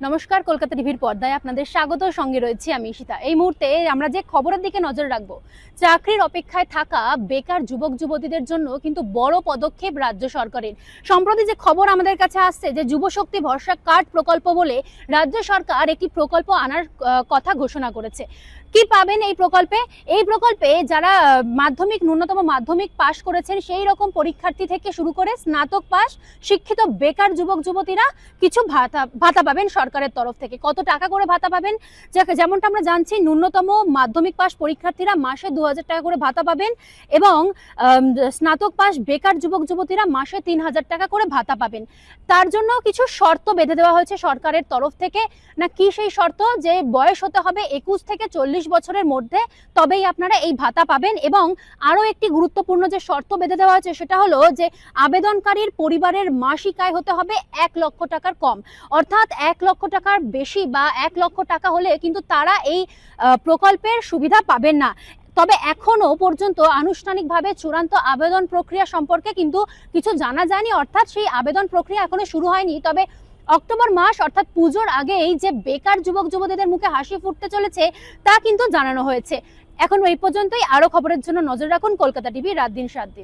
নমস্কার, কলকাতা টিভির পর্দায় আপনাদের স্বাগত। সঙ্গে রয়েছি আমি ঈশিতা। এই মুহূর্তে আমরা যে খবরের দিকে নজর রাখবো, চাকরির অপেক্ষায় থাকা বেকার যুবক যুবতীদের জন্য কিন্তু বড় পদক্ষেপ রাজ্য সরকারের। সম্প্রতি যে খবর আমাদের কাছে আসছে যে যুবশক্তি ভরসা কার্ড প্রকল্প বলে রাজ্য সরকার একটি প্রকল্প আনার কথা ঘোষণা করেছে। কি পাবেন এই প্রকল্পে? এই প্রকল্পে যারা ন্যূনতম মাধ্যমিক পাশ করেছেন সেই রকম পরীক্ষার্থী থেকে শুরু করে স্নাতক পাশ শিক্ষিত বেকার যুবক যুবতীরা কিছু ভাতা পাবেন সরকারের তরফ থেকে। কত টাকা করে ভাতা পাবেন? যেমনটা আমরা জানছি, ন্যূনতম মাধ্যমিক পাশ পরীক্ষার্থীরা মাসে 2000 টাকা করে ভাতা পাবেন এবং স্নাতক পাশ বেকার যুবক যুবতীরা মাসে 3000 টাকা করে ভাতা পাবেন। তার জন্য কিছু শর্ত বেঁধে দেওয়া হয়েছে সরকারের তরফ থেকে। না কি সেই শর্ত? যে বয়স হতে হবে 21 থেকে 40 বছরের মধ্যে, তবেই আপনারা এই ভাতা পাবেন। এবং আরো একটি গুরুত্বপূর্ণ যে শর্ত বেঁধে দেওয়া হয়েছে সেটা হলো যে আবেদনকারীর পরিবারের মাসিক আয় হতে হবে 1 লক্ষ টাকার কম। অর্থাৎ 1 লক্ষ টাকার বেশি বা 1 লক্ষ টাকা হলে কিন্তু তারা এই প্রকল্পের সুবিধা পাবেন না। তবে এখনো পর্যন্ত আনুষ্ঠানিকভাবে চূড়ান্ত আবেদন প্রক্রিয়া সম্পর্কে কিন্তু কিছু জানা যায়নি, অর্থাৎ সেই আবেদন প্রক্রিয়া এখনো শুরু হয়নি। তবে অক্টোবর মাস অর্থাৎ পুজোর আগেই যে বেকার যুবক যুবতীদের মুখে হাসি ফুটতে চলেছে তা কিন্তু জানানো হয়েছে। এখন এই পর্যন্তই। আরো খবরের জন্য নজর রাখুন কলকাতা টিভি রাত দিন 7 দিন।